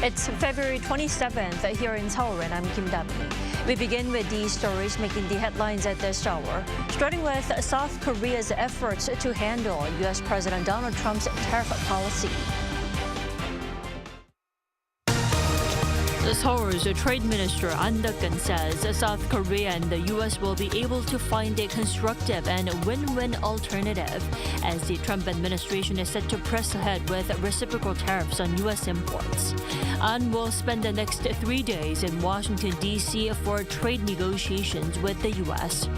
It's February 27th here in Seoul, and I'm Kim Dami. We begin with these stories making the headlines at this hour, starting with South Korea's efforts to handle U.S. President Donald Trump's tariff policy. Seoul's Trade Minister An says South Korea and the U.S. will be able to find a constructive and win-win alternative as the Trump administration is set to press ahead with reciprocal tariffs on U.S. imports. An will spend the next 3 days in Washington, D.C. for trade negotiations with the U.S.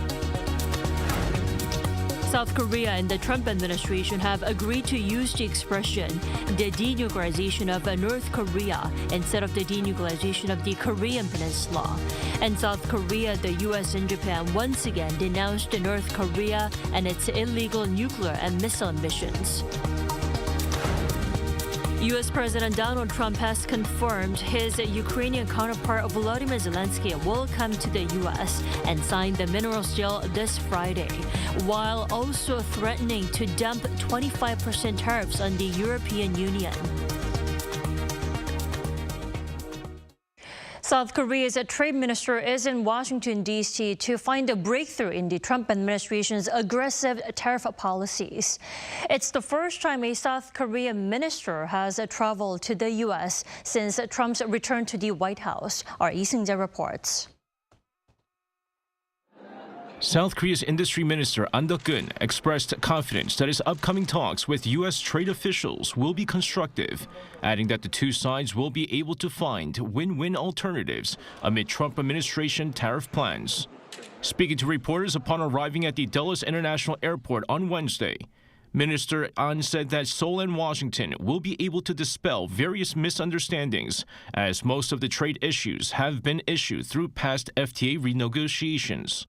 South Korea and the Trump administration have agreed to use the expression the denuclearization of North Korea instead of the denuclearization of the Korean Peninsula. And South Korea, the U.S. and Japan once again denounced North Korea and its illegal nuclear and missile ambitions. U.S. President Donald Trump has confirmed his Ukrainian counterpart Volodymyr Zelensky will come to the U.S. and sign the minerals deal this Friday, while also threatening to dump 25% tariffs on the European Union. South Korea's trade minister is in Washington, D.C. to find a breakthrough in the Trump administration's aggressive tariff policies. It's the first time a South Korean minister has traveled to the U.S. since Trump's return to the White House. Our Lee Jae-myung reports. South Korea's industry minister An expressed confidence that his upcoming talks with U.S. trade officials will be constructive, adding that the two sides will be able to find win-win alternatives amid Trump administration tariff plans. Speaking to reporters upon arriving at the Dulles International Airport on Wednesday, Minister An said that Seoul and Washington will be able to dispel various misunderstandings, as most of the trade issues have been issued through past FTA renegotiations.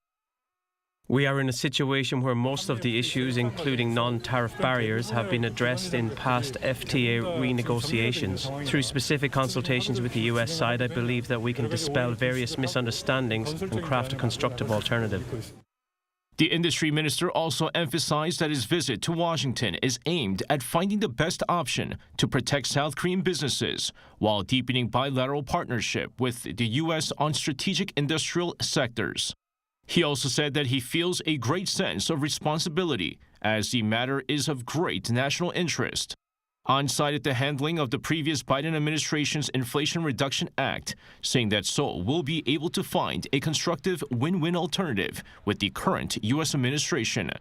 We are in a situation where most of the issues, including non-tariff barriers, have been addressed in past FTA renegotiations. Through specific consultations with the U.S. side, I believe that we can dispel various misunderstandings and craft a constructive alternative. The industry minister also emphasized that his visit to Washington is aimed at finding the best option to protect South Korean businesses while deepening bilateral partnership with the U.S. on strategic industrial sectors. He also said that he feels a great sense of responsibility as the matter is of great national interest. An cited the handling of the previous Biden administration's Inflation Reduction Act, saying that Seoul will be able to find a constructive win-win alternative with the current U.S. administration.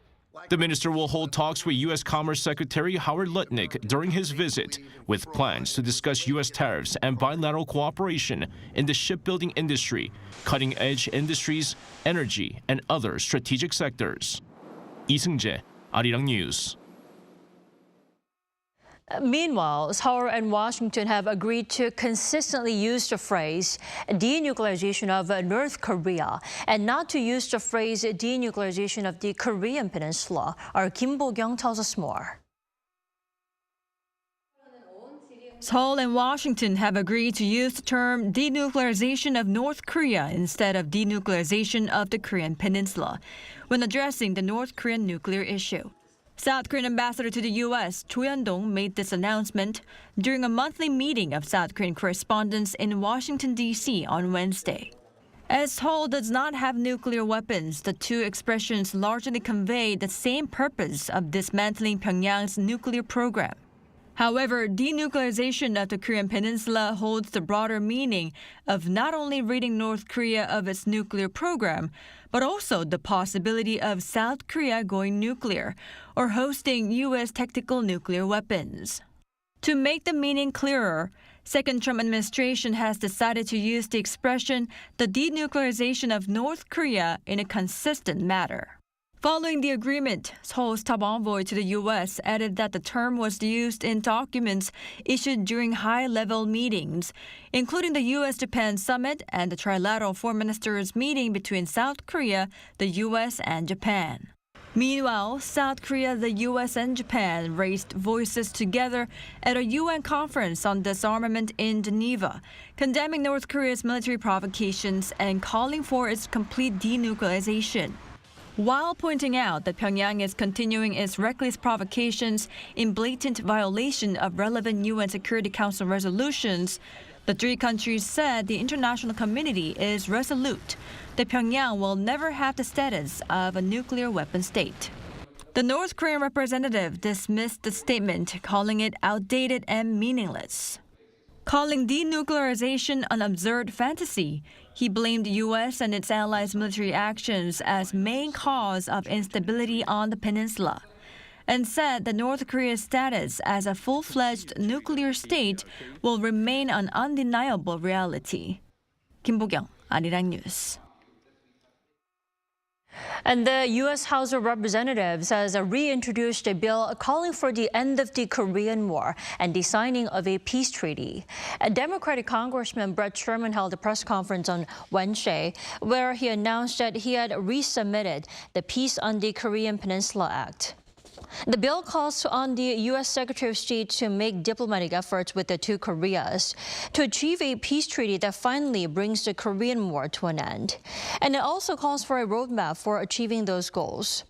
The minister will hold talks with U.S. Commerce Secretary Howard Lutnick during his visit, with plans to discuss U.S. tariffs and bilateral cooperation in the shipbuilding industry, cutting-edge industries, energy, and other strategic sectors. Lee Jae-myung, Arirang News. Meanwhile, Seoul and Washington have agreed to consistently use the phrase denuclearization of North Korea and not to use the phrase denuclearization of the Korean Peninsula. Our Kim Bo-kyung tells us more. Seoul and Washington have agreed to use the term denuclearization of North Korea instead of denuclearization of the Korean Peninsula when addressing the North Korean nuclear issue. South Korean ambassador to the U.S., Cho Hyun-dong, made this announcement during a monthly meeting of South Korean correspondents in Washington, D.C. on Wednesday. As Seoul does not have nuclear weapons, the two expressions largely convey the same purpose of dismantling Pyongyang's nuclear program. However, denuclearization of the Korean Peninsula holds the broader meaning of not only ridding North Korea of its nuclear program, but also the possibility of South Korea going nuclear or hosting U.S. tactical nuclear weapons. To make the meaning clearer, second Trump administration has decided to use the expression the denuclearization of North Korea in a consistent manner. Following the agreement, Seoul's top envoy to the U.S. added that the term was used in documents issued during high-level meetings, including the U.S.-Japan summit and the trilateral foreign ministers meeting between South Korea, the U.S., and Japan. Meanwhile, South Korea, the U.S., and Japan raised voices together at a UN conference on disarmament in Geneva, condemning North Korea's military provocations and calling for its complete denuclearization. while pointing out that Pyongyang is continuing its reckless provocations in blatant violation of relevant UN Security Council resolutions. The The three countries said the international community is resolute that Pyongyang will never have the status of a nuclear weapon state. The North Korean representative dismissed the statement, calling it outdated and meaningless. Calling denuclearization an absurd fantasy, he blamed the U.S. and its allies' military actions as main cause of instability on the peninsula, and said that North Korea's status as a full-fledged nuclear state will remain an undeniable reality. Kim Bo-kyung, Arirang News. And the U.S. House of Representatives has reintroduced a bill calling for the end of the Korean War and the signing of a peace treaty. A Democratic Congressman Brett Sherman held a press conference on Wednesday where he announced that he had resubmitted the Peace on the Korean Peninsula Act. The bill calls on the U.S. Secretary of State to make diplomatic efforts with the two Koreas to achieve a peace treaty that finally brings the Korean War to an end. And it also calls for a roadmap for achieving those goals.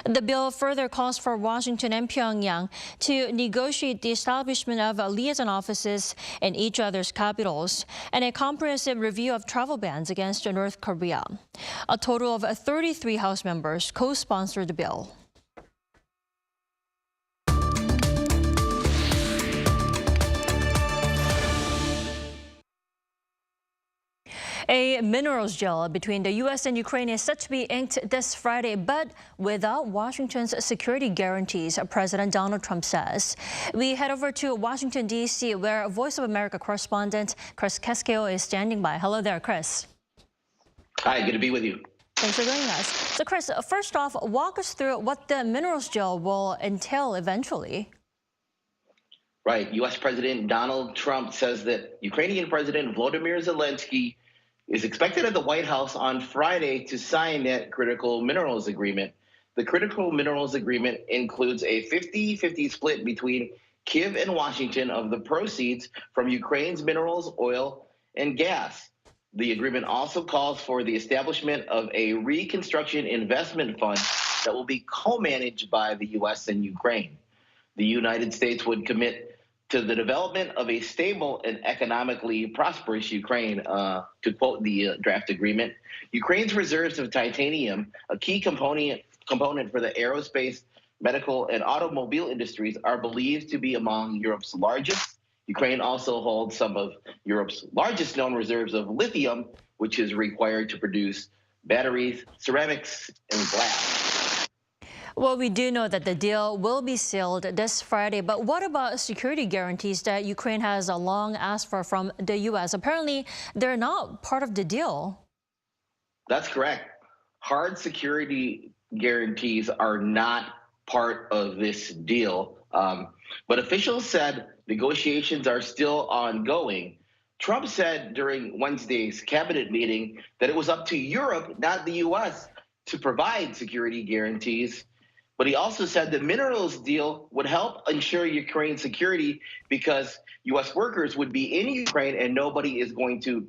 The bill further calls for Washington and Pyongyang to negotiate the establishment of liaison offices in each other's capitals and a comprehensive review of travel bans against North Korea. A total of 33 House members co-sponsored the bill. A minerals deal between the U.S. and Ukraine is set to be inked this Friday, but without Washington's security guarantees, President Donald Trump says. We head over to Washington, D.C., where Voice of America correspondent Chris Keskeo is standing by. Hello there, Chris. Hi, good to be with you. Thanks for joining us. So, Chris, first off, walk us through what the minerals deal will entail eventually. Right. U.S. President Donald Trump says that Ukrainian President Volodymyr Zelensky is expected at the White House on Friday to sign that critical minerals agreement. The critical minerals agreement includes a 50-50 split between Kyiv and Washington of the proceeds from Ukraine's minerals, oil, and gas. The agreement also calls for the establishment of a reconstruction investment fund that will be co-managed by the U.S. and Ukraine. The United States would commit to the development of a stable and economically prosperous Ukraine, to quote the draft agreement. Ukraine's reserves of titanium, a key component for the aerospace, medical, and automobile industries, are believed to be among Europe's largest. Ukraine also holds some of Europe's largest known reserves of lithium, which is required to produce batteries, ceramics, and glass. Well, we do know that the deal will be sealed this Friday, but what about security guarantees that Ukraine has long asked for from the U.S.? Apparently, they're not part of the deal. That's correct. Hard security guarantees are not part of this deal, but officials said negotiations are still ongoing. Trump said during Wednesday's cabinet meeting that it was up to Europe, not the U.S., to provide security guarantees. But he also said the minerals deal would help ensure Ukraine's security because U.S. workers would be in Ukraine and nobody is going to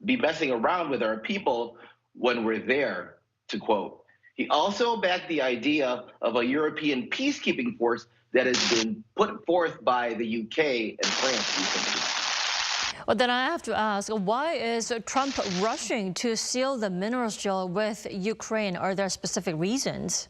be messing around with our people when we're there, to quote. He also backed the idea of a European peacekeeping force that has been put forth by the UK and France recently. Well, then I have to ask, why is Trump rushing to seal the minerals deal with Ukraine? Are there specific reasons?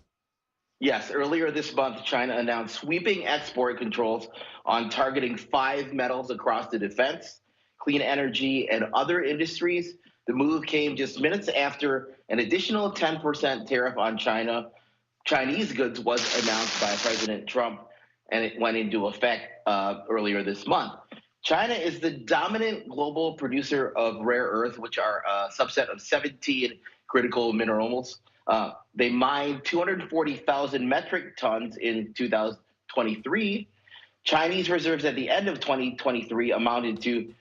Yes, earlier this month, China announced sweeping export controls on targeting 5 metals across the defense, clean energy, and other industries. The move came just minutes after an additional 10% tariff on Chinese goods was announced by President Trump, and it went into effect earlier this month. China is the dominant global producer of rare earth, which are a subset of 17 critical minerals. They mined 240,000 metric tons in 2023. Chinese reserves at the end of 2023 amounted to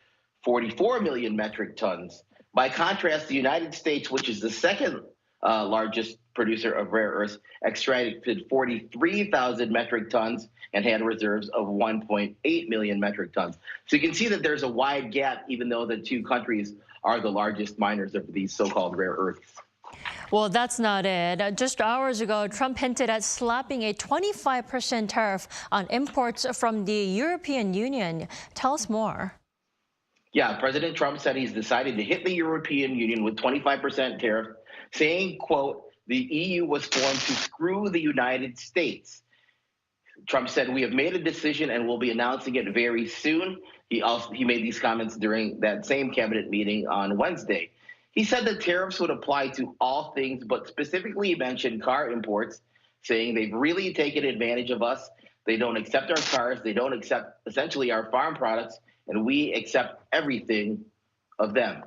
44 million metric tons. By contrast, the United States, which is the second largest producer of rare earths, extracted 43,000 metric tons and had reserves of 1.8 million metric tons. So you can see that there's a wide gap, even though the two countries are the largest miners of these so-called rare earths. Well, that's not it. Just hours ago, Trump hinted at slapping a 25% tariff on imports from the European Union. Tell us more. Yeah, President Trump said he's decided to hit the European Union with 25% tariff, saying, quote, the EU was formed to screw the United States. Trump said, we have made a decision and we'll be announcing it very soon. He made these comments during that same cabinet meeting on Wednesday. He said the tariffs would apply to all things, but specifically mentioned car imports, saying they've really taken advantage of us. They don't accept our cars. They don't accept essentially our farm products, and we accept everything of them.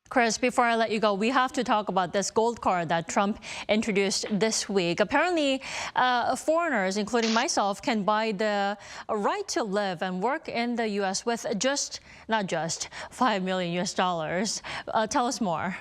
Chris, before I let you go, we have to talk about this gold card that Trump introduced this week. Apparently, foreigners, including myself, can buy the right to live and work in the U.S. with not just $5 million US. Tell us more.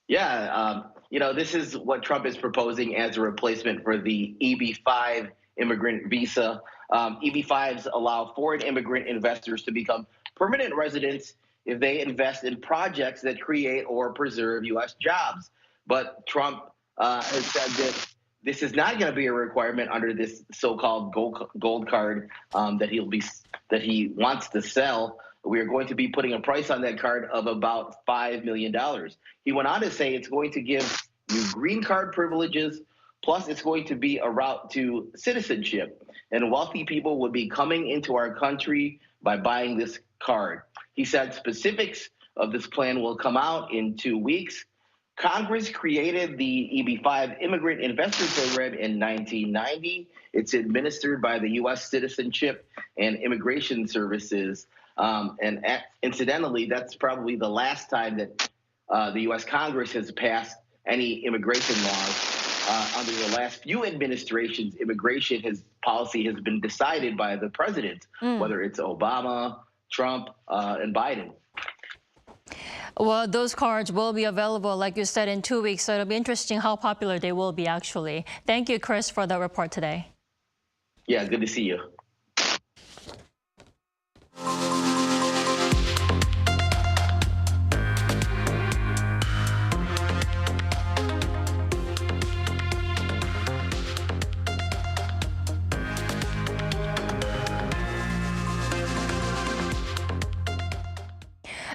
Yeah, this is what Trump is proposing as a replacement for the EB-5 immigrant visa. EB-5s allow foreign immigrant investors to become permanent residents if they invest in projects that create or preserve U.S. jobs. But Trump has said that this is not going to be a requirement under this so-called gold card that he wants to sell. We are going to be putting a price on that card of about $5 million. He went on to say it's going to give new green card privileges, plus it's going to be a route to citizenship. And wealthy people would be coming into our country by buying this card. He said specifics of this plan will come out in 2 weeks. Congress created the EB-5 Immigrant Investor Program in 1990. It's administered by the U.S. Citizenship and Immigration Services. And incidentally, that's probably the last time that the U.S. Congress has passed any immigration laws. Under the last few administrations, immigration policy has been decided by the president, whether it's Obama, Trump, and Biden. Well, those cards will be available, like you said, in 2 weeks. So it'll be interesting how popular they will be, actually. Thank you, Chris, for the report today. Yeah, good to see you.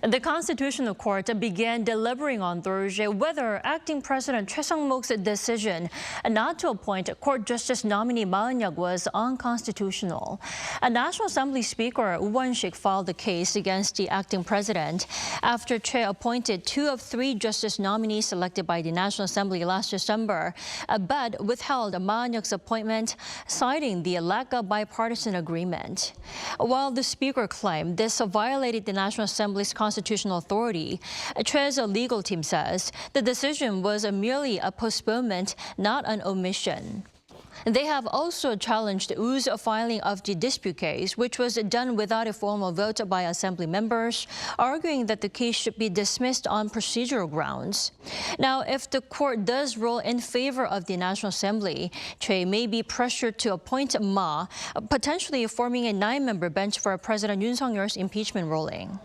The Constitutional Court began deliberating on Thursday whether acting President Choi Sang-mok's decision not to appoint Court Justice nominee Ma Eun-hyuk was unconstitutional. A National Assembly Speaker Woo Won-sik filed the case against the acting president after Choi appointed 2 of 3 justice nominees selected by the National Assembly last December, but withheld Ma Eun-hyuk's appointment, citing the lack of bipartisan agreement. While the Speaker claimed this violated the National Assembly's constitutional authority, Choi's legal team says the decision was merely a postponement, not an omission. They have also challenged Woo's filing of the dispute case, which was done without a formal vote by Assembly members, arguing that the case should be dismissed on procedural grounds. Now, if the court does rule in favor of the National Assembly, Choi may be pressured to appoint Ma, potentially forming a 9-member bench for President Yoon Suk-yeol's impeachment ruling.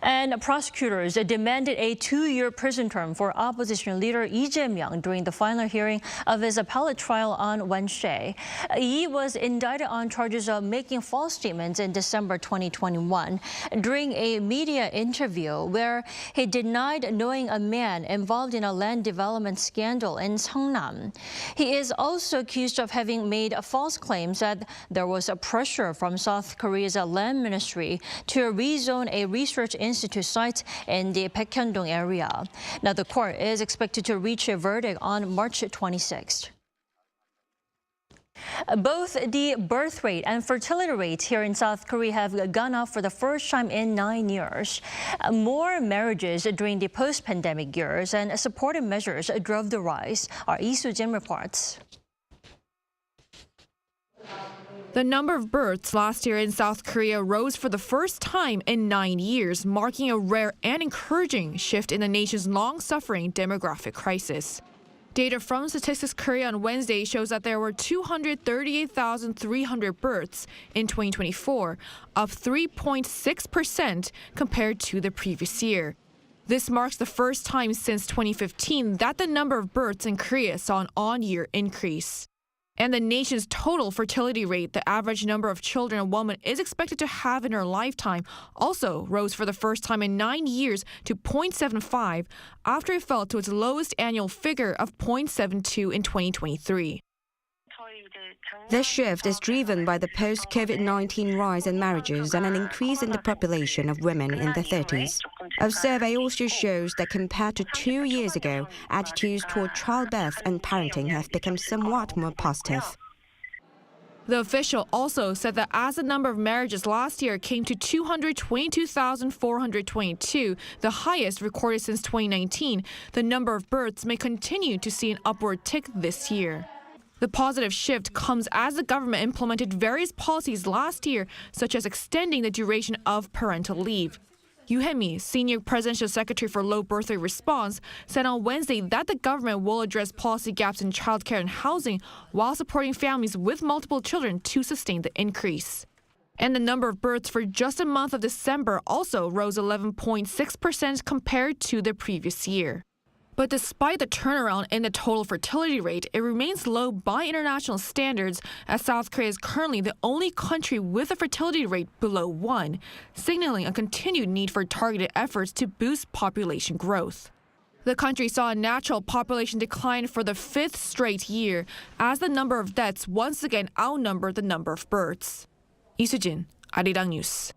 And prosecutors demanded a 2-year prison term for opposition leader Lee Jae-myung during the final hearing of his appellate trial on Wednesday. Lee was indicted on charges of making false statements in December 2021 during a media interview where he denied knowing a man involved in a land development scandal in Seongnam. He is also accused of having made false claims that there was a pressure from South Korea's land ministry to rezone a research institute site in the Baekhyun-dong area. Now, the court is expected to reach a verdict on March 26th. Both the birth rate and fertility rates here in South Korea have gone up for the first time in 9 years. More marriages during the post-pandemic years and supportive measures drove the rise. Our Lee Soo-jin reports. The number of births last year in South Korea rose for the first time in 9 years, marking a rare and encouraging shift in the nation's long-suffering demographic crisis. Data from Statistics Korea on Wednesday shows that there were 238,300 births in 2024, up 3.6% compared to the previous year. This marks the first time since 2015 that the number of births in Korea saw an on-year increase. And the nation's total fertility rate, the average number of children a woman is expected to have in her lifetime, also rose for the first time in 9 years to 0.75 after it fell to its lowest annual figure of 0.72 in 2023. This shift is driven by the post-COVID-19 rise in marriages and an increase in the population of women in their 30s. A survey also shows that compared to 2 years ago, attitudes toward childbirth and parenting have become somewhat more positive. The official also said that as the number of marriages last year came to 222,422, the highest recorded since 2019, the number of births may continue to see an upward tick this year. The positive shift comes as the government implemented various policies last year, such as extending the duration of parental leave. Yoo Hae-mi, Senior Presidential Secretary for Low Birth Rate Response, said on Wednesday that the government will address policy gaps in childcare and housing while supporting families with multiple children to sustain the increase. And the number of births for just a month of December also rose 11.6% compared to the previous year. But despite the turnaround in the total fertility rate, it remains low by international standards, as South Korea is currently the only country with a fertility rate below 1, signaling a continued need for targeted efforts to boost population growth. The country saw a natural population decline for the 5th straight year, as the number of deaths once again outnumbered the number of births. 이수진, Arirang News.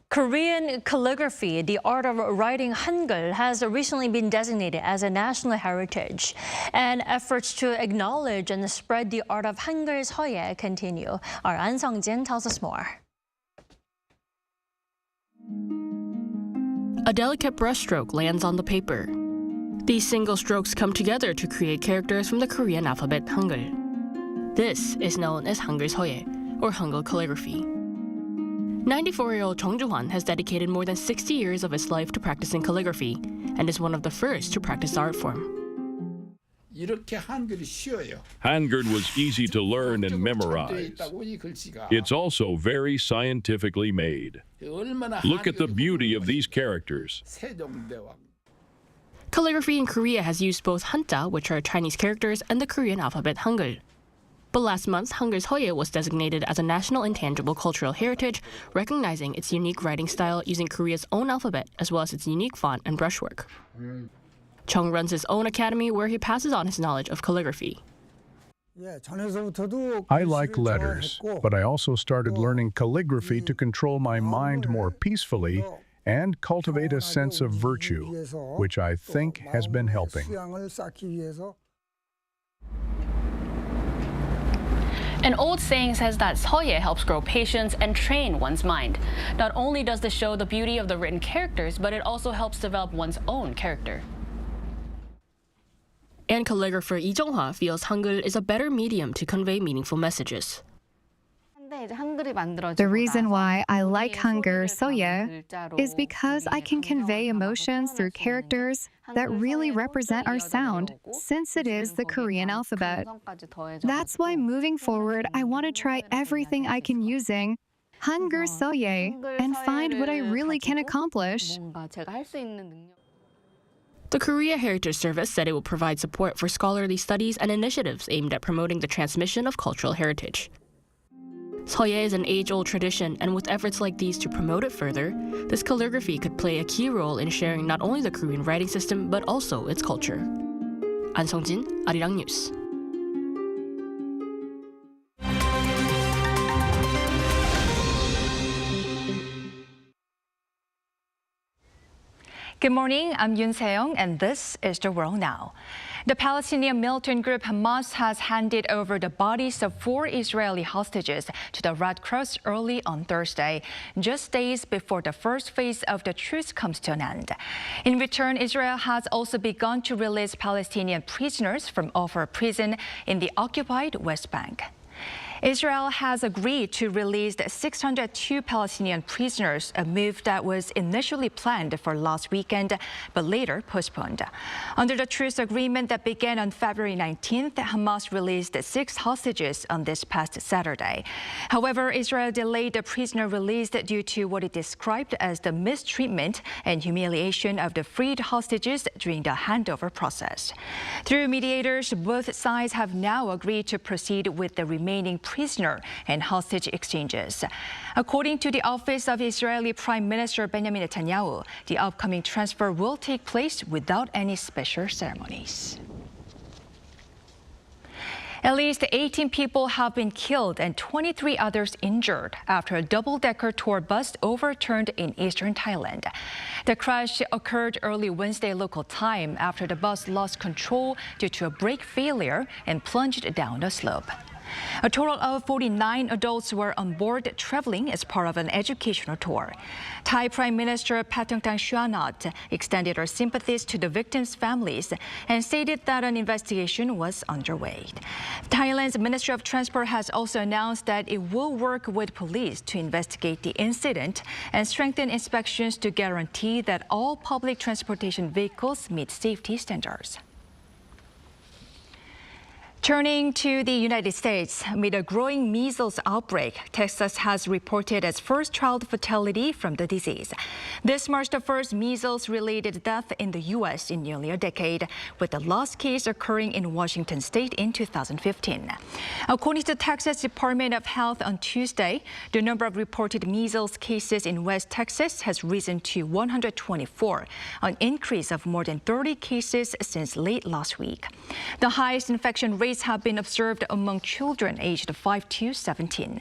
Korean calligraphy, the art of writing Hangul, has recently been designated as a national heritage. And efforts to acknowledge and spread the art of Hangul's Seoye continue. Our An Sung-jin tells us more. A delicate brushstroke lands on the paper. These single strokes come together to create characters from the Korean alphabet Hangul. This is known as Hangul Seoye, or Hangul calligraphy. 94-year-old Chung Joo-hwan has dedicated more than 60 years of his life to practicing calligraphy and is one of the first to practice the art form. Hangul was easy to learn and memorize. It's also very scientifically made. Look at the beauty of these characters. Calligraphy in Korea has used both Hanja, which are Chinese characters, and the Korean alphabet Hangul. But last month, Hangul Seoye was designated as a national intangible cultural heritage, recognizing its unique writing style using Korea's own alphabet, as well as its unique font and brushwork. Chung runs his own academy where he passes on his knowledge of calligraphy. I like letters, but I also started learning calligraphy to control my mind more peacefully and cultivate a sense of virtue, which I think has been helping. An old saying says that Seoye helps grow patience and train one's mind. Not only does this show the beauty of the written characters, but it also helps develop one's own character. And calligrapher Lee Jae-myung feels Hangul is a better medium to convey meaningful messages. The reason why I like Hangul Seoye is because I can convey emotions through characters that really represent our sound, since it is the Korean alphabet. That's why moving forward, I want to try everything I can using Hangul Seoye and find what I really can accomplish. The Korea Heritage Service said it will provide support for scholarly studies and initiatives aimed at promoting the transmission of cultural heritage. Seoye is an age-old tradition, and with efforts like these to promote it further, this calligraphy could play a key role in sharing not only the Korean writing system, but also its culture. An Sung-jin, Arirang News. Good morning, I'm Yoon Se-young, and this is The World Now. The Palestinian militant group Hamas has handed over the bodies of 4 Israeli hostages to the Red Cross early on Thursday, just days before the first phase of the truce comes to an end. In return, Israel has also begun to release Palestinian prisoners from Ofra prison in the occupied West Bank. Israel has agreed to release 602 Palestinian prisoners, a move that was initially planned for last weekend but later postponed. Under the truce agreement that began on February 19th, Hamas released 6 hostages on this past Saturday. However, Israel delayed the prisoner release due to what it described as the mistreatment and humiliation of the freed hostages during the handover process. Through mediators, both sides have now agreed to proceed with the remaining prisoner and hostage exchanges. According to the office of Israeli Prime Minister Benjamin Netanyahu, the upcoming transfer will take place without any special ceremonies. At least 18 people have been killed and 23 others injured after a double-decker tour bus overturned in eastern Thailand. The crash occurred early Wednesday local time after the bus lost control due to a brake failure and plunged down the slope. A total of 49 adults were on board traveling as part of an educational tour. Thai Prime Minister Paetongtarn Sihanout extended her sympathies to the victims' families and stated that an investigation was underway. Thailand's Ministry of Transport has also announced that it will work with police to investigate the incident and strengthen inspections to guarantee that all public transportation vehicles meet safety standards. Turning to the United States, amid a growing measles outbreak, Texas has reported its first child fatality from the disease. This marks the first measles-related death in the U.S. in nearly a decade, with the last case occurring in Washington state in 2015. According to the Texas Department of Health on Tuesday, the number of reported measles cases in West Texas has risen to 124, an increase of more than 30 cases since late last week. The highest infection rates have been observed among children aged 5 to 17.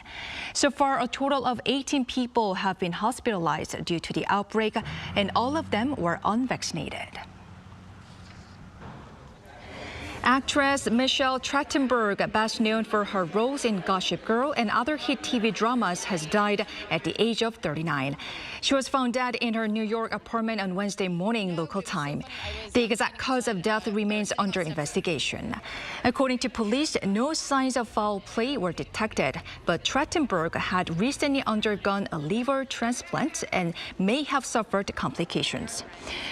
So far, a total of 18 people have been hospitalized due to the outbreak, and all of them were unvaccinated. Actress Michelle Trachtenberg, best known for her roles in Gossip Girl and other hit TV dramas, has died at the age of 39. She was found dead in her New York apartment on Wednesday morning local time. The exact cause of death remains under investigation. According to police, no signs of foul play were detected, but Trachtenberg had recently undergone a liver transplant and may have suffered complications.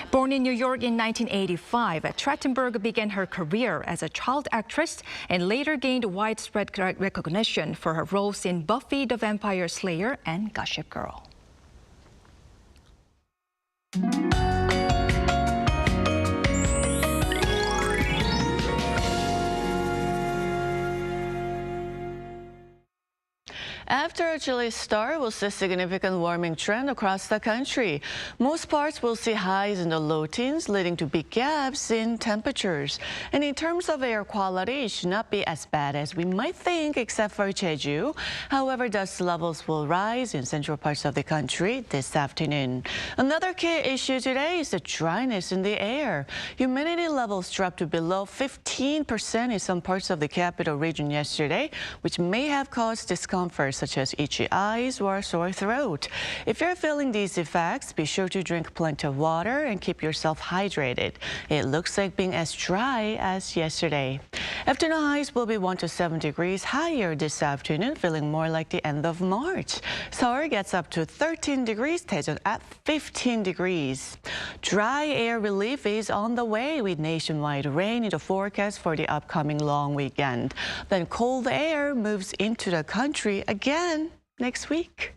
Born in New York in 1985, Trachtenberg began her career as a child actress and later gained widespread recognition for her roles in Buffy the Vampire Slayer and Gossip Girl. After a chilly start, we'll see a significant warming trend across the country. Most parts will see highs in the low teens, leading to big gaps in temperatures. And in terms of air quality, it should not be as bad as we might think, except for Jeju. However, dust levels will rise in central parts of the country this afternoon. Another key issue today is the dryness in the air. Humidity levels dropped to below 15% in some parts of the capital region yesterday, which may have caused discomfort such as itchy eyes or sore throat. If you're feeling these effects, be sure to drink plenty of water and keep yourself hydrated. It looks like being as dry as yesterday. Afternoon highs will be 1 to 7 degrees higher this afternoon, feeling more like the end of March. Seoul gets up to 13 degrees, Daejeon at 15 degrees. Dry air relief is on the way with nationwide rain in the forecast for the upcoming long weekend. Then cold air moves into the country again next week.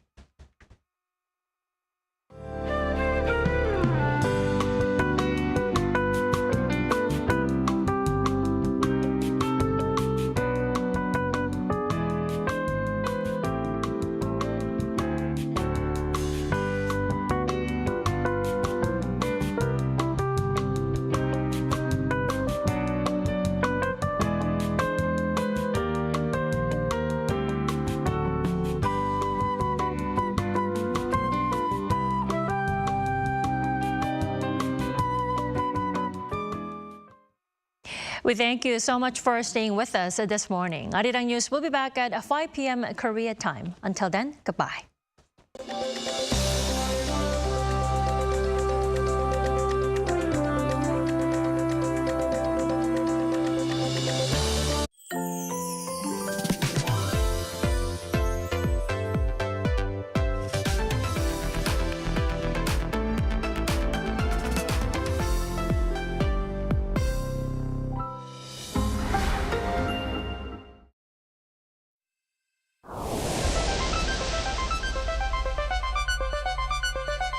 We thank you so much for staying with us this morning. Arirang News will be back at 5 p.m. Korea time. Until then, goodbye.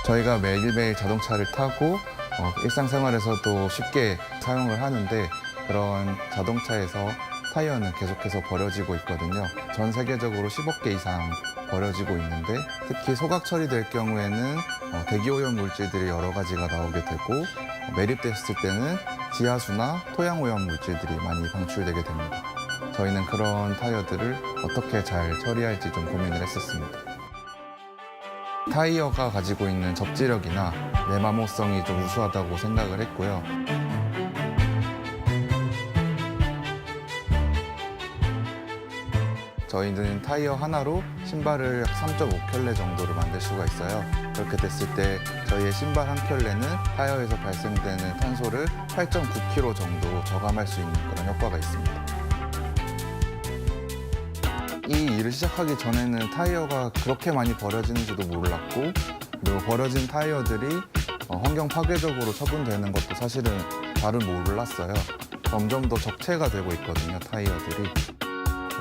저희가 매일매일 자동차를 타고 일상생활에서도 쉽게 사용을 하는데 그런 자동차에서 타이어는 계속해서 버려지고 있거든요. 전 세계적으로 10억 개 이상 버려지고 있는데 특히 소각 처리될 경우에는 대기오염 물질들이 여러 가지가 나오게 되고 매립됐을 때는 지하수나 토양오염 물질들이 많이 방출되게 됩니다. 저희는 그런 타이어들을 어떻게 잘 처리할지 좀 고민을 했었습니다. 타이어가 가지고 있는 접지력이나 내마모성이 좀 우수하다고 생각을 했고요. 저희는 타이어 하나로 신발을 3.5켤레 정도를 만들 수가 있어요. 그렇게 됐을 때 저희의 신발 한 켤레는 타이어에서 발생되는 탄소를 8.9kg 정도 저감할 수 있는 그런 효과가 있습니다. 이 일을 시작하기 전에는 타이어가 그렇게 많이 버려지는지도 몰랐고 그리고 버려진 타이어들이 환경 파괴적으로 처분되는 것도 사실은 잘은 몰랐어요. 점점 더 적체가 되고 있거든요, 타이어들이.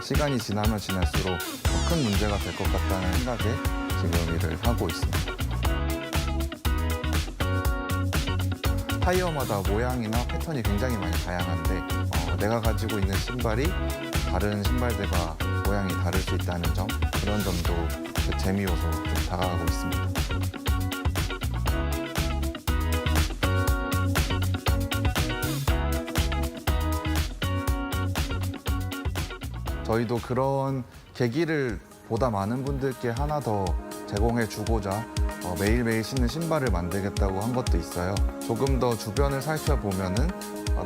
시간이 지나면 지날수록 더 큰 문제가 될 것 같다는 생각에 지금 일을 하고 있습니다. 타이어마다 모양이나 패턴이 굉장히 많이 다양한데 내가 가지고 있는 신발이 다른 신발들과 모양이 다를 수 있다는 점, 그런 점도 그 재미 요소로 좀 다가가고 있습니다. 저희도 그런 계기를 보다 많은 분들께 하나 더 제공해 주고자 매일매일 신는 신발을 만들겠다고 한 것도 있어요. 조금 더 주변을 살펴보면은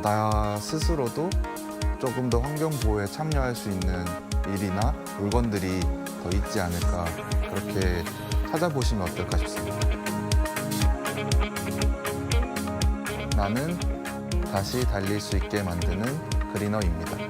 나 스스로도 조금 더 환경 보호에 참여할 수 있는 일이나 물건들이 더 있지 않을까, 그렇게 찾아보시면 어떨까 싶습니다. 나는 다시 달릴 수 있게 만드는 그리너입니다.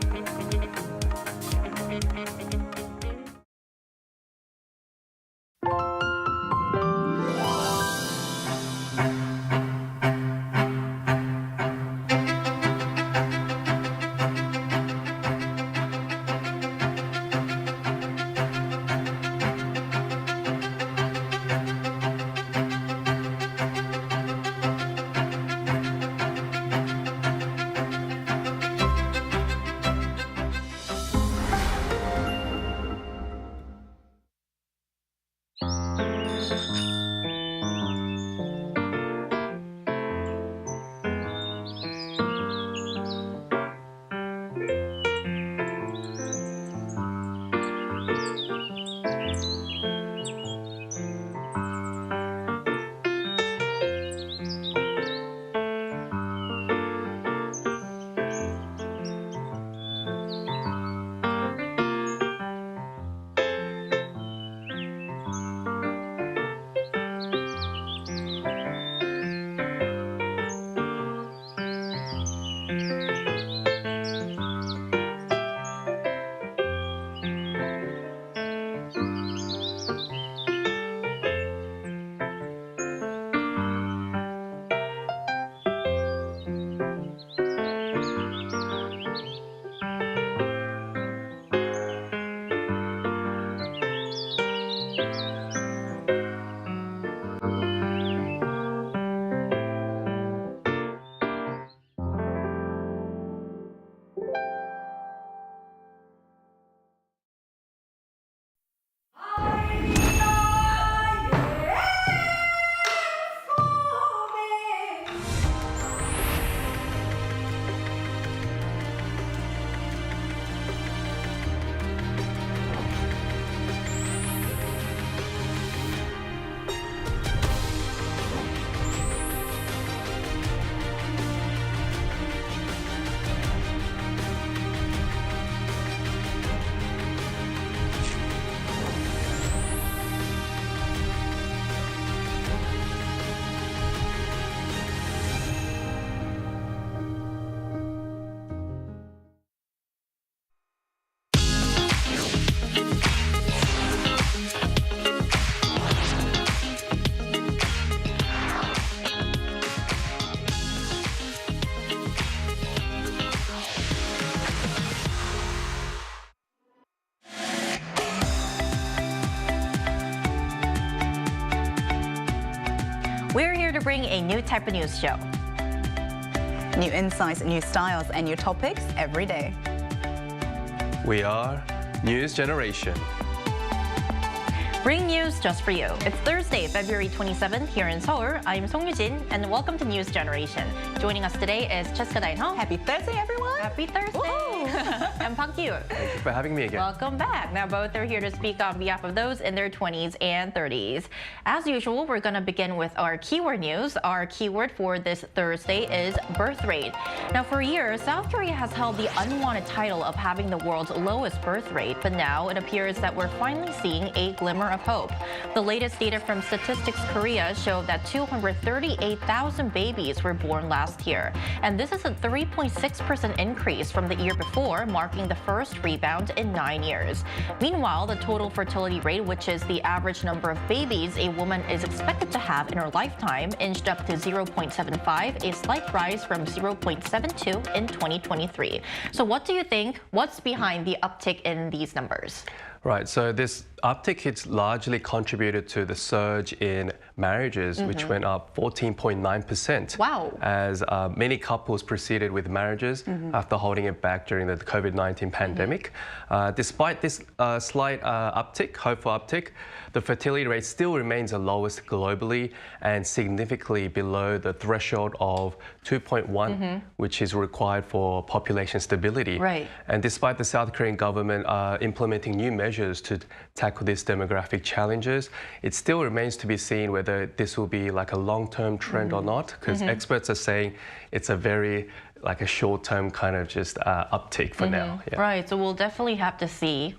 We're here to bring a new type of news show. New insights, new styles, and new topics every day. We are News Generation. Bring news just for you. It's Thursday, February 27th here in Seoul. I'm Song Yujin, and welcome to News Generation. Joining us today is Cheska Dainho. Happy Thursday, everyone! Happy Thursday! And Park Yoo. Thank you for having me again. Welcome back. Now, both are here to speak on behalf of those in their 20s and 30s. As usual, we're going to begin with our keyword news. Our keyword for this Thursday is birth rate. Now, for years, South Korea has held the unwanted title of having the world's lowest birth rate, but now it appears that we're finally seeing a glimmer of hope. The latest data from Statistics Korea show that 238,000 babies were born last year. And this is a 3.6% increase from the year before, marking the first rebound in 9 years. Meanwhile, the total fertility rate, which is the average number of babies a woman is expected to have in her lifetime, inched up to 0.75, a slight rise from 0.72 in 2023. So what do you think? What's behind the uptick in these numbers? Right, so this uptick is largely contributed to the surge in marriages, which went up 14.9%. Wow. As many couples proceeded with marriages after holding it back during the COVID-19 pandemic. Despite this slight uptick, hopeful uptick, the fertility rate still remains the lowest globally and significantly below the threshold of 2.1, which is required for population stability. Right. And despite the South Korean government implementing new measures to tackle these demographic challenges, it still remains to be seen whether this will be like a long-term trend or not, because experts are saying it's a very like a short-term kind of just uptick for now. Yeah. Right, so we'll definitely have to see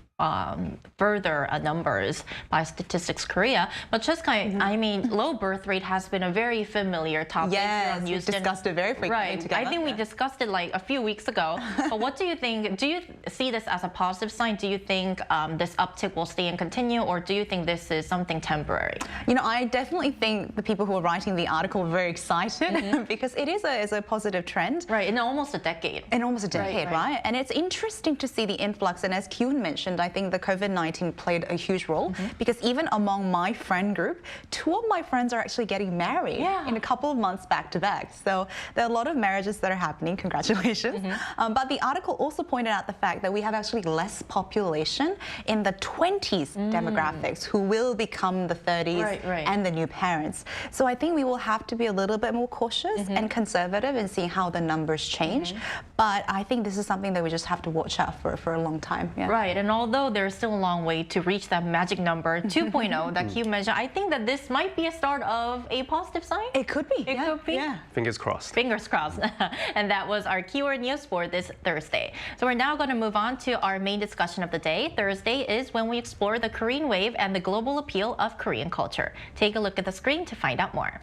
further numbers by Statistics Korea. But just I mean, low birth rate has been a very familiar topic. Yes, we've discussed it very frequently together. I think we discussed it like a few weeks ago. But what do you think? Do you see this as a positive sign? Do you think this uptick will stay and continue, or do you think this is something temporary? You know, I definitely think the people who are writing the article are very excited because it is a positive trend. Right, in almost a decade. In almost a decade, right? And it's interesting to see the influx. And as Kyun mentioned, I think the COVID-19 played a huge role because even among my friend group, 2 of my friends are actually getting married in a couple of months back to back. So there are a lot of marriages that are happening. Congratulations. But the article also pointed out the fact that we have actually less population in the 20s demographics who will become the 30s and the new parents. So I think we will have to be a little bit more cautious and conservative in seeing how the numbers change. But I think this is something that we just have to watch out for a long time. Yeah. Right, and although there's still a long way to reach that magic number 2.0 that Kyun mentioned, I think that this might be a start of a positive sign. It could be. It could be. Yeah. Fingers crossed. Fingers crossed. And that was our keyword news for this Thursday. So we're now going to move on to our main discussion of the day. Thursday is when we explore the Korean wave and the global appeal of Korean culture. Take a look at the screen to find out more.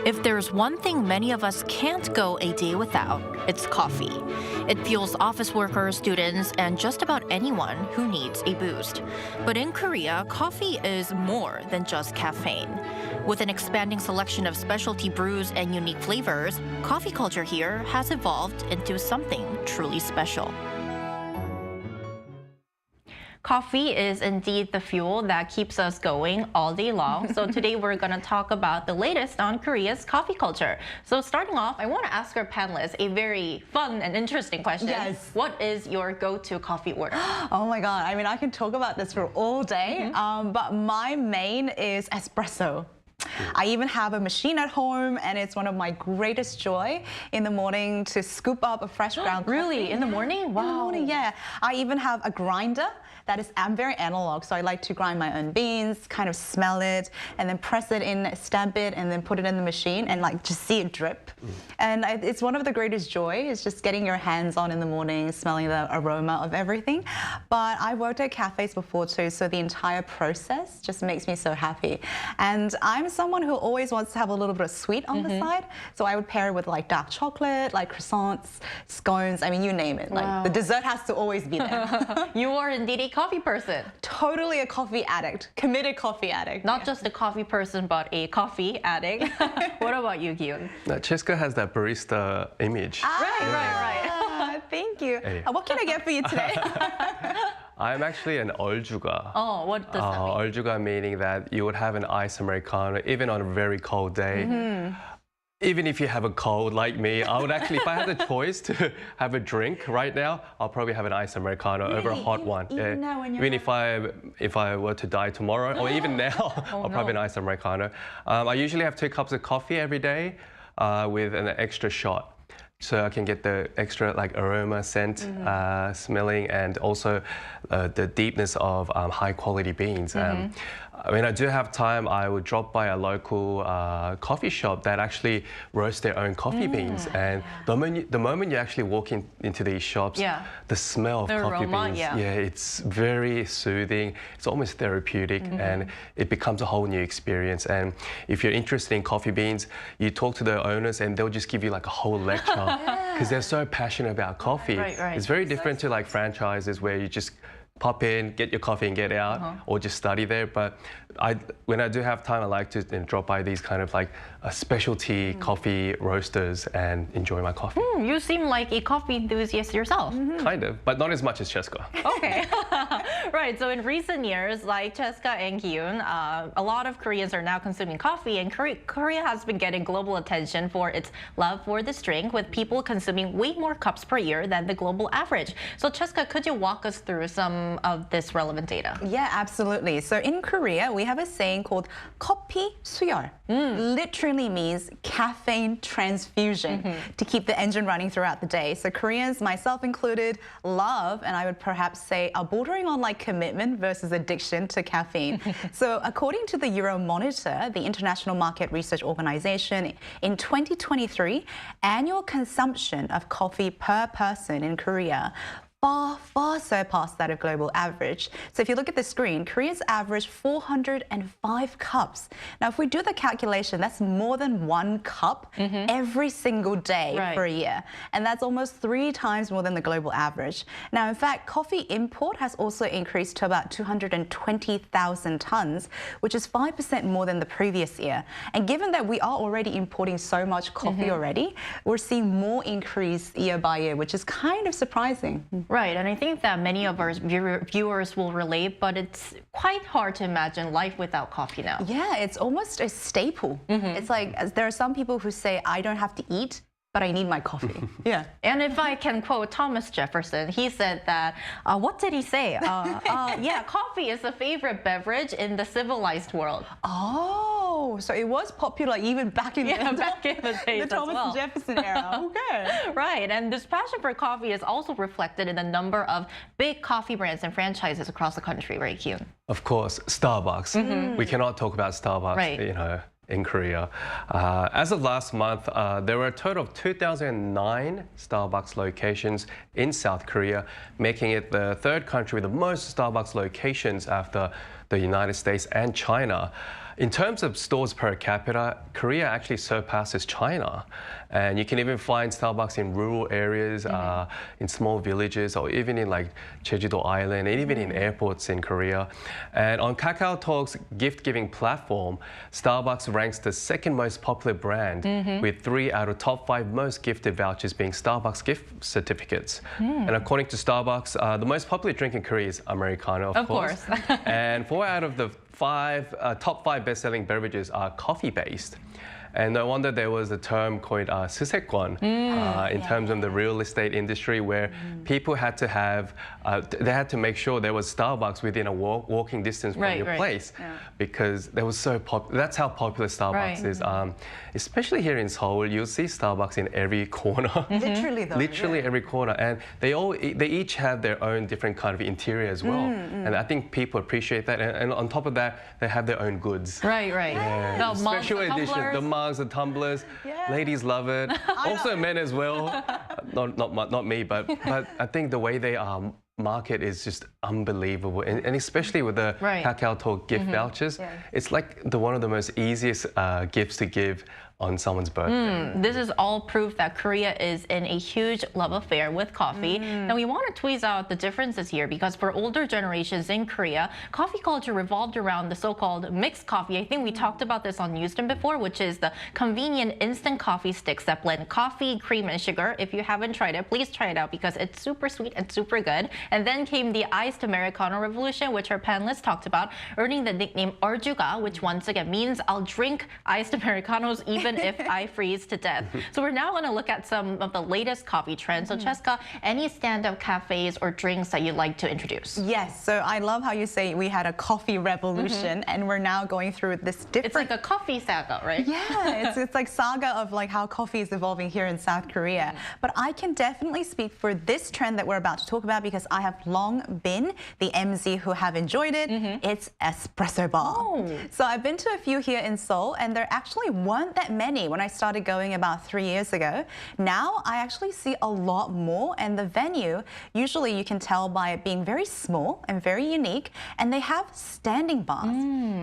If there's one thing many of us can't go a day without, it's coffee. It fuels office workers, students, and just about anyone who needs a boost. But in Korea, coffee is more than just caffeine. With an expanding selection of specialty brews and unique flavors, coffee culture here has evolved into something truly special. Coffee is indeed the fuel that keeps us going all day long. So today we're going to talk about the latest on Korea's coffee culture. So starting off, I want to ask our panelists a very fun and interesting question. Yes. What is your go-to coffee order? Oh my God, I mean, I can talk about this for all day, but my main is espresso. I even have a machine at home, and it's one of my greatest joy in the morning to scoop up a fresh ground coffee. Really? In the morning? Wow. In the morning, yeah. I even have a grinder. I'm very analog, so I like to grind my own beans, kind of smell it, and then press it in, stamp it, and then put it in the machine, and like just see it drip. And it's one of the greatest joy, is just getting your hands on in the morning, smelling the aroma of everything. But I worked at cafes before too, so the entire process just makes me so happy. And I'm someone who always wants to have a little bit of sweet on the side, so I would pair it with like dark chocolate, like croissants, scones, I mean, you name it. Like the dessert has to always be there. You are indeed a coffee person. Totally a coffee addict, committed coffee addict. Not just a coffee person, but a coffee addict. What about you, Kyun? Cheska has that barista image. Right. Thank you. What can I get for you today? I'm actually an 얼주가. Oh, what does that mean? 얼주가 meaning that you would have an iced Americano even on a very cold day. Even if you have a cold like me, I would actually, if I had the choice to have a drink right now, I'll probably have an iced Americano over a hot one. Even now when you're even if I were to die tomorrow, or even now, I'll probably have an iced Americano. I usually have 2 cups of coffee every day with an extra shot. So I can get the extra like aroma, scent, smelling, and also the deepness of high quality beans. When I do have time, I would drop by a local coffee shop that actually roasts their own coffee beans. And the moment you actually walk into these shops, the smell of coffee beans, it's very soothing. It's almost therapeutic, and it becomes a whole new experience. And if you're interested in coffee beans, you talk to the owners, and they'll just give you like a whole lecture because they're so passionate about coffee. It's very different to like franchises where you just pop in, get your coffee and get out, or just study there. But when I do have time, I like to drop by these kind of like specialty coffee roasters and enjoy my coffee. You seem like a coffee enthusiast yourself. Kind of, but not as much as Cheska. Okay. Right, so in recent years, like Cheska and Kyun, a lot of Koreans are now consuming coffee, and Korea has been getting global attention for its love for this drink, with people consuming way more cups per year than the global average. So Cheska, could you walk us through some of this relevant data? Yeah, absolutely. So in Korea, we have a saying called 커피 수혈. Literally means caffeine transfusion to keep the engine running throughout the day. So Koreans, myself included, love, and I would perhaps say are bordering on like commitment versus addiction to caffeine. So according to the Euromonitor, the International Market Research Organization, in 2023, annual consumption of coffee per person in Korea far surpassed that of global average. So if you look at the screen, Koreans average 405 cups. Now, if we do the calculation, that's more than 1 cup every single day for a year. And that's almost 3 times more than the global average. Now, in fact, coffee import has also increased to about 220,000 tons, which is 5% more than the previous year. And given that we are already importing so much coffee already, we're seeing more increase year by year, which is kind of surprising. Right, and I think that many of our viewers will relate, but it's quite hard to imagine life without coffee now. Yeah, it's almost a staple. It's like there are some people who say, I don't have to eat, but I need my coffee. And if I can quote Thomas Jefferson, he said that, what did he say? Yeah, coffee is the favorite beverage in the civilized world. Oh, so it was popular even back in back in the days the Thomas Jefferson era. Okay. Right, and this passion for coffee is also reflected in the number of big coffee brands and franchises across the country, right, Kyun? Of course, Starbucks. We cannot talk about Starbucks, you know, in Korea. As of last month, there were a total of 2,009 Starbucks locations in South Korea, making it the 3rd country with the most Starbucks locations after the United States and China. In terms of stores per capita, Korea actually surpasses China. And you can even find Starbucks in rural areas, in small villages, or even in like Jeju-do Island, and even in airports in Korea. And on KakaoTalk's gift-giving platform, Starbucks ranks the 2nd most popular brand, with 3 out of top 5 most gifted vouchers being Starbucks gift certificates. And according to Starbucks, the most popular drink in Korea is Americano, of course. And 4 out of the top 5 best-selling beverages are coffee-based. And no wonder there was a term called 스세권 in terms of the real estate industry, where people had to have, they had to make sure there was Starbucks within a walking distance from your place, because there was so that's how popular Starbucks is. Especially here in Seoul, you'll see Starbucks in every corner. Literally, though. Literally every corner, and they each have their own different kind of interior as well. And I think people appreciate that. And on top of that, they have their own goods. Yeah. The special mugs, the edition, the mugs, the tumblers. Ladies love it. Also men as well. Not me, but I think the way they market is just unbelievable, and especially with the KakaoTalk gift vouchers, it's like one of the most easiest gifts to give on someone's birthday. This is all proof that Korea is in a huge love affair with coffee. Now we want to tweeze out the differences here because for older generations in Korea, coffee culture revolved around the so-called mixed coffee. I think we talked about this on Newsroom before, which is the convenient instant coffee sticks that blend coffee, cream, and sugar. If you haven't tried it, please try it out because it's super sweet and super good. And then came the iced Americano revolution, which our panelists talked about, earning the nickname Orjuga, which once again means I'll drink iced Americanos even if I freeze to death. So we're now going to look at some of the latest coffee trends. So Cheska, any standout cafes or drinks that you'd like to introduce? Yes, so I love how you say we had a coffee revolution and we're now going through this different... It's like a coffee saga, right? Yeah, it's like saga of like how coffee is evolving here in South Korea. But I can definitely speak for this trend that we're about to talk about because I have long been the MZ who have enjoyed it. It's espresso bar. So I've been to a few here in Seoul and there actually weren't that many when I started going about 3 years ago. Now I actually see a lot more, and the venue, usually you can tell by it being very small and very unique, and they have standing bars.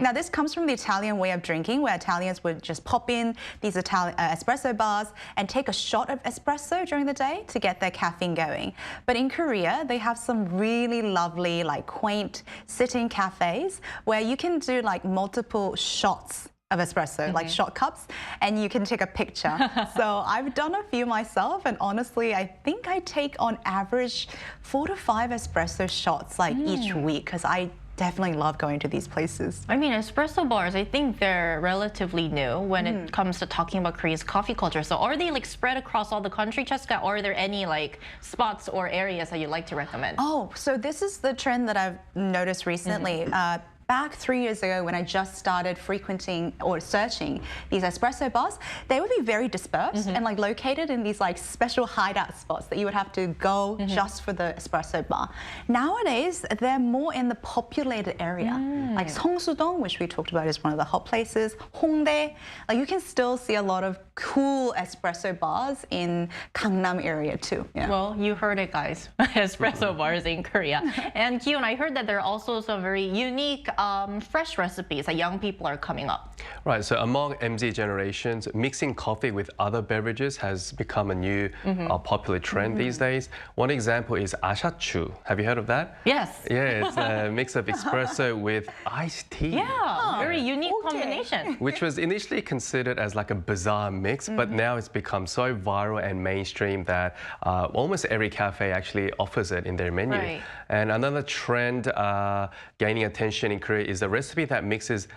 Now this comes from the Italian way of drinking, where Italians would just pop in these espresso bars and take a shot of espresso during the day to get their caffeine going. But in Korea, they have some really lovely, like quaint sitting cafes where you can do like multiple shots of espresso, like shot cups, and you can take a picture. So I've done a few myself, and honestly, I think I take on average 4 to 5 espresso shots like each week because I definitely love going to these places. I mean, espresso bars, I think they're relatively new when it comes to talking about Korea's coffee culture. So are they like spread across all the country, Cheska, or are there any like spots or areas that you'd like to recommend? Oh, so this is the trend that I've noticed recently. Back 3 years ago when I just started frequenting or searching these espresso bars, they would be very dispersed and like located in these like special hideout spots that you would have to go just for the espresso bar. Nowadays, they're more in the populated area, like Seongsu-dong, which we talked about is one of the hot places, Hongdae. Like you can still see a lot of cool espresso bars in Gangnam area too. Yeah. Well, you heard it, guys. Espresso bars in Korea. And Kyun, I heard that there are also some very unique fresh recipes that young people are coming up. Right, so among MZ generations, mixing coffee with other beverages has become a new popular trend these days. One example is ashachu. Have you heard of that? Yes. Yeah, it's a mix of espresso with iced tea. Yeah, very unique combination. Which was initially considered as like a bizarre mix, but now it's become so viral and mainstream that almost every cafe actually offers it in their menu. Right. And another trend gaining attention in Korea is a recipe that mixes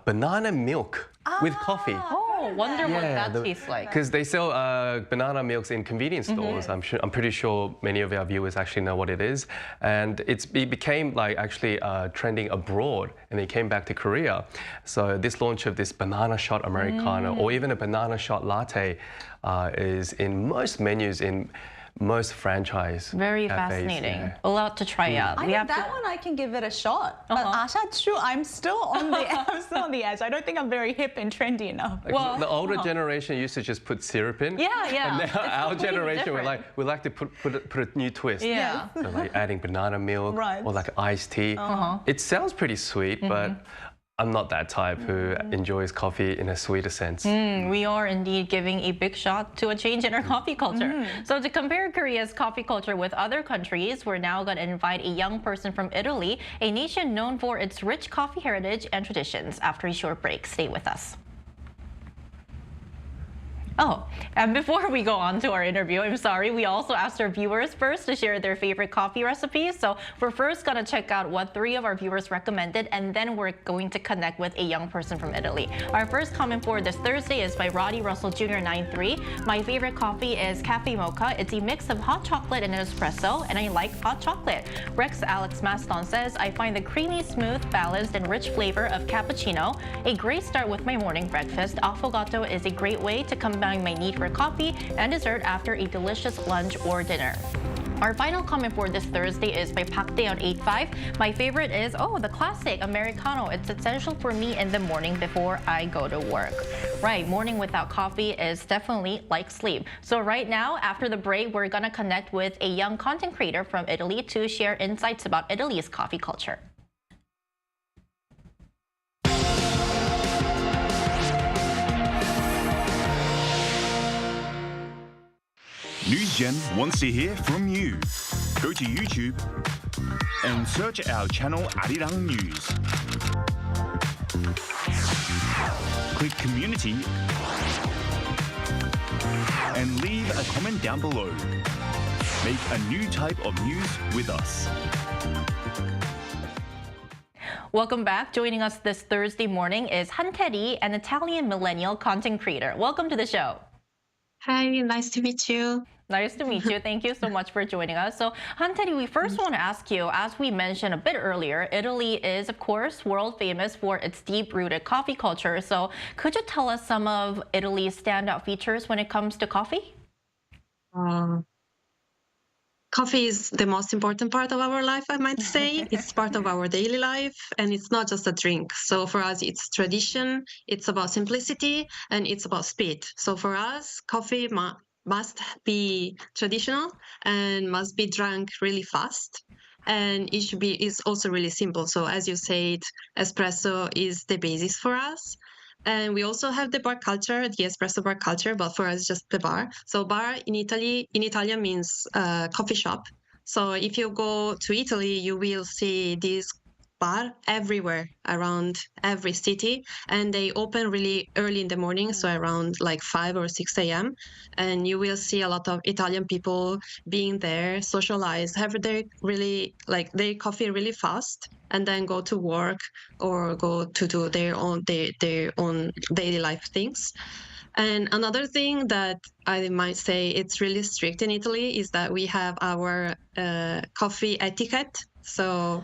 banana milk with coffee. Oh, wonder what that tastes like. Because they sell banana milks in convenience stores. I'm pretty sure many of our viewers actually know what it is. And it became like actually trending abroad, and they came back to Korea. So this launch of this banana shot Americano or even a banana shot latte is in most menus in most franchise Very cafes, fascinating. yeah. A lot to try out. I think that one I can give it a shot. But ashachu, I'm still on the edge. I don't think I'm very hip and trendy enough. Well, the older generation used to just put syrup in. Yeah. And now our generation, we like to put a new twist. Yeah. So like adding banana milk or like iced tea. It sounds pretty sweet, but I'm not that type who enjoys coffee in a sweeter sense. We are indeed giving a big shot to a change in our coffee culture. So to compare Korea's coffee culture with other countries, we're now going to invite a young person from Italy, a nation known for its rich coffee heritage and traditions. After a short break, stay with us. Oh, and before we go on to our interview, I'm sorry, we also asked our viewers first to share their favorite coffee recipes. So we're first going to check out what 3 of our viewers recommended, and then we're going to connect with a young person from Italy. Our first comment for this Thursday is by Roddy Russell Jr. 93. My favorite coffee is Cafe Mocha. It's a mix of hot chocolate and espresso, and I like hot chocolate. Rex Alex Maston says, I find the creamy, smooth, balanced, and rich flavor of cappuccino a great start with my morning breakfast. Affogato is a great way to combine my need for coffee and dessert after a delicious lunch or dinner. Our final comment for this Thursday is by Pak Daeon 85. My favorite is, the classic Americano. It's essential for me in the morning before I go to work. Right, morning without coffee is definitely like sleep. So right now, after the break, we're gonna connect with a young content creator from Italy to share insights about Italy's coffee culture. NewsGen wants to hear from you. Go to YouTube and search our channel Arirang News. Click Community and leave a comment down below. Make a new type of news with us. Welcome back. Joining us this Thursday morning is Hanteri, an Italian millennial content creator. Welcome to the show. Hi, nice to meet you. Nice to meet you. Thank you so much for joining us. So, Hanteri, we first want to ask you, as we mentioned a bit earlier, Italy is, of course, world famous for its deep-rooted coffee culture. So, could you tell us some of Italy's standout features when it comes to coffee? Coffee is the most important part of our life, I might say. It's part of our daily life, and it's not just a drink. So for us, it's tradition, it's about simplicity, and it's about speed. So for us, coffee must be traditional and must be drunk really fast. And it's also really simple. So as you said, espresso is the basis for us. And we also have the bar culture, the espresso bar culture, but for us, just the bar. So bar in Italian means coffee shop. So if you go to Italy, you will see this bar everywhere around every city, and they open really early in the morning, so around like 5 or 6 a.m. And you will see a lot of Italian people being there, socialize, have their coffee really fast, and then go to work or go to do their own daily life things. And another thing that I might say it's really strict in Italy is that we have our coffee etiquette. So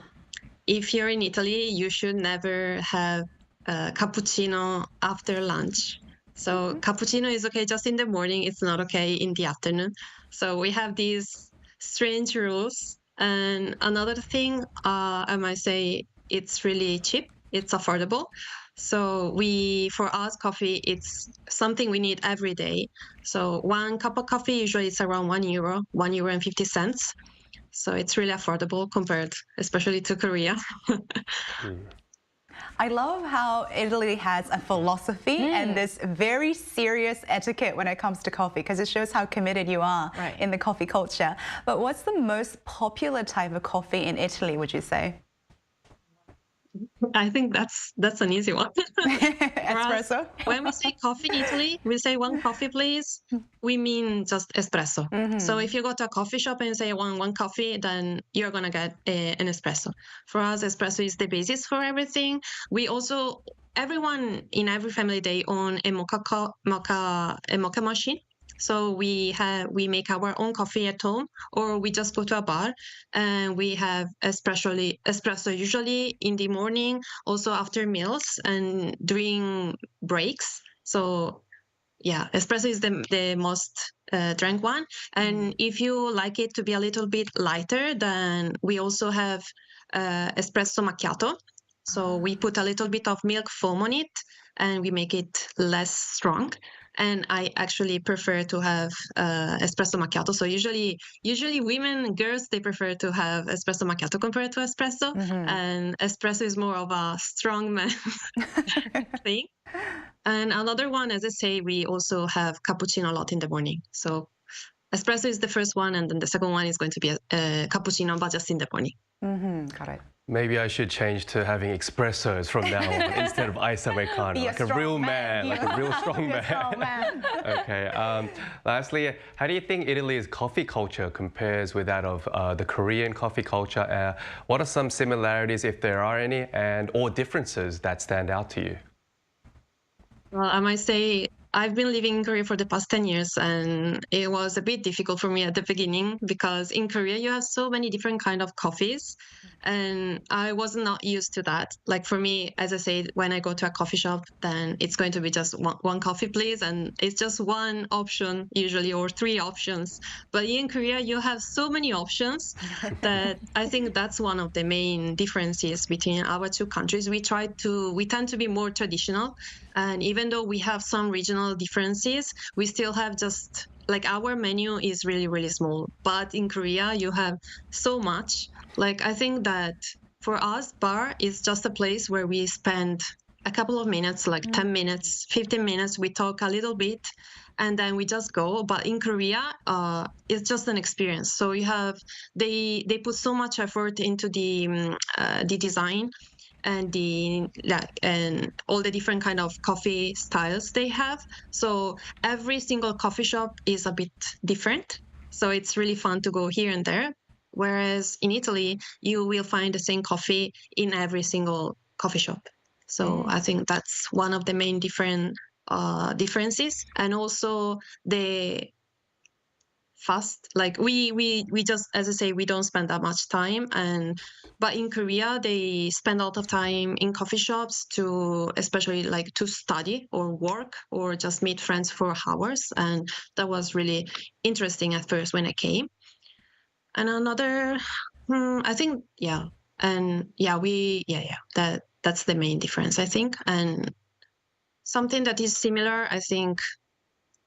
if you're in Italy, you should never have cappuccino after lunch. So cappuccino is okay just in the morning. It's not okay in the afternoon. So we have these strange rules. And another thing, I might say, it's really cheap. It's affordable. So for us, coffee, it's something we need every day. So one cup of coffee usually is around €1.50. So it's really affordable compared, especially to Korea. I love how Italy has a philosophy and this very serious etiquette when it comes to coffee, because it shows how committed you are in the coffee culture. But what's the most popular type of coffee in Italy, would you say? I think that's an easy one. Espresso? When we say coffee in Italy, we say one coffee, please. We mean just espresso. So if you go to a coffee shop and say one coffee, then you're going to get an espresso. For us, espresso is the basis for everything. Everyone in every family, they own a mocha machine. So we make our own coffee at home, or we just go to a bar and we have espresso usually in the morning, also after meals and during breaks. So yeah, espresso is the most drank one. And if you like it to be a little bit lighter, then we also have espresso macchiato. So we put a little bit of milk foam on it and we make it less strong. And I actually prefer to have espresso macchiato. So usually girls, they prefer to have espresso macchiato compared to espresso. And espresso is more of a strong man thing. And another one, as I say, we also have cappuccino a lot in the morning. So espresso is the first one, and then the second one is going to be a cappuccino, but just in the morning. Got it. Maybe I should change to having espressos from now on instead of ice americano, like a real man, like a real strong man. Okay. Lastly, how do you think Italy's coffee culture compares with that of the Korean coffee culture? What are some similarities, if there are any, or differences that stand out to you? Well, I might say I've been living in Korea for the past 10 years, and it was a bit difficult for me at the beginning because in Korea you have so many different kind of coffees, and I was not used to that. Like for me, as I said, when I go to a coffee shop, then it's going to be just one coffee, please, and it's just one option usually, or 3 options. But in Korea, you have so many options that I think that's one of the main differences between our two countries. We tend to be more traditional. And even though we have some regional differences, we still have just, like, our menu is really, really small. But in Korea, you have so much. Like, I think that for us, bar is just a place where we spend a couple of minutes, like 10 minutes, 15 minutes. We talk a little bit and then we just go. But in Korea, it's just an experience. So they put so much effort into the design and and all the different kind of coffee styles they have. So every single coffee shop is a bit different. So it's really fun to go here and there. Whereas in Italy, you will find the same coffee in every single coffee shop. So I think that's one of the main differences. And also the fast, like we just, as I say, we don't spend that much time. But in Korea, they spend a lot of time in coffee shops especially like to study or work or just meet friends for hours. And that was really interesting at first when I came. And another, I think, that's the main difference, I think. And something that is similar, I think,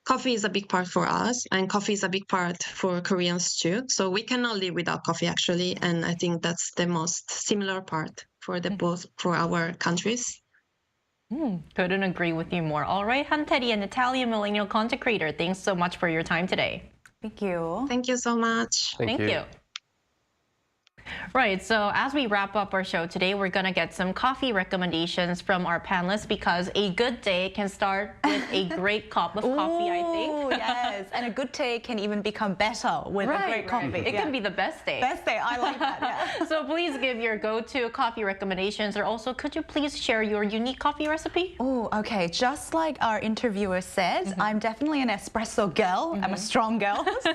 coffee is a big part for us, and coffee is a big part for Koreans too. So we cannot live without coffee, actually. And I think that's the most similar part for both for our countries. Couldn't agree with you more. All right, Hanteri, an Italian millennial content creator, thanks so much for your time today. Thank you. Thank you so much. Thank you. Right, so as we wrap up our show today, we're going to get some coffee recommendations from our panelists because a good day can start with a great cup of coffee, I think. Oh, yes. And a good day can even become better with a great coffee. It can be the best day. Best day, I like that, yeah. So please give your go-to coffee recommendations, or also could you please share your unique coffee recipe? Oh, okay. Just like our interviewer said, I'm definitely an espresso girl. I'm a strong girl. So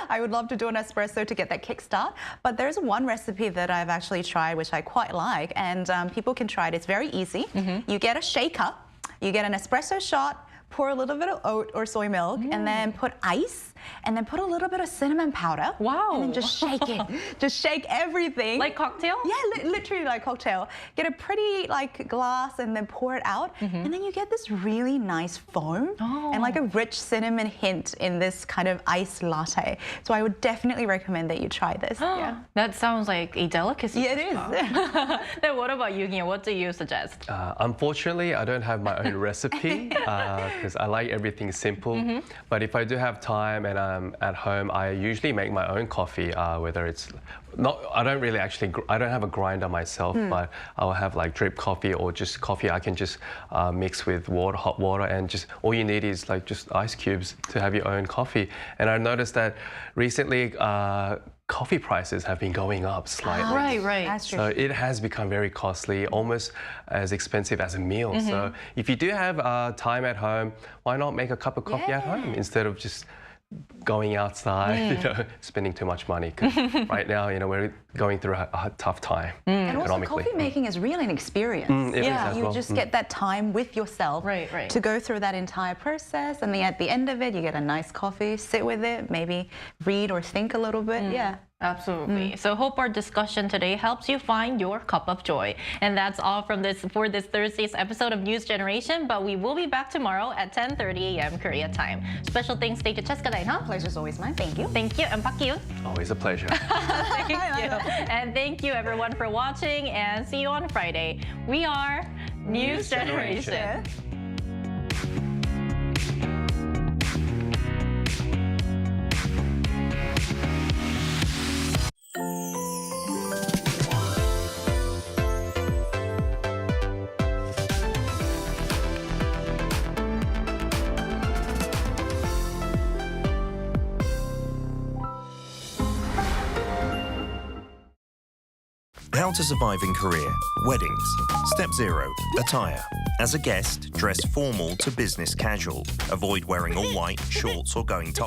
I would love to do an espresso to get that kickstart. But there's one recipe that I've actually tried, which I quite like, and people can try it. It's very easy. You get a shaker, you get an espresso shot, pour a little bit of oat or soy milk, and then put ice, and then put a little bit of cinnamon powder. Wow. And then just shake it. Just shake everything. Like cocktail? Yeah, literally like cocktail. Get a pretty like glass and then pour it out. And then you get this really nice foam and like a rich cinnamon hint in this kind of iced latte. So I would definitely recommend that you try this. Yeah. That sounds like a delicacy. Yeah, it is. Then what about you, Gia? What do you suggest? Unfortunately, I don't have my own recipe because I like everything simple. But if I do have time and I'm at home, I usually make my own coffee, whether it's not, I don't have a grinder myself, but I'll have like drip coffee or just coffee I can just mix with water, hot water, and just all you need is like just ice cubes to have your own coffee. And I noticed that recently coffee prices have been going up slightly. Right. That's true. So it has become very costly, almost as expensive as a meal. So if you do have time at home, why not make a cup of coffee at home instead of just going outside, spending too much money. 'Cause right now, we're going through a tough time And also economically. coffee making is really an experience. It is as you well. just get that time with yourself Right. to go through that entire process, and then at the end of it, you get a nice coffee, sit with it, maybe read or think a little bit. Yeah. Absolutely. So hope our discussion today helps you find your cup of joy. And that's all for this Thursday's episode of News Generation, but we will be back tomorrow at 10:30 a.m. Korea time. Special thanks to Cheska Dainha. Pleasure's always mine. Thank you. Thank you. And Park Ki-yoon. Always a pleasure. Thank you. And thank you everyone for watching, and see you on Friday. We are News Generation. How to survive in Korea. Weddings. Step 0. Attire. As a guest, dress formal to business casual. Avoid wearing all white, shorts or going top.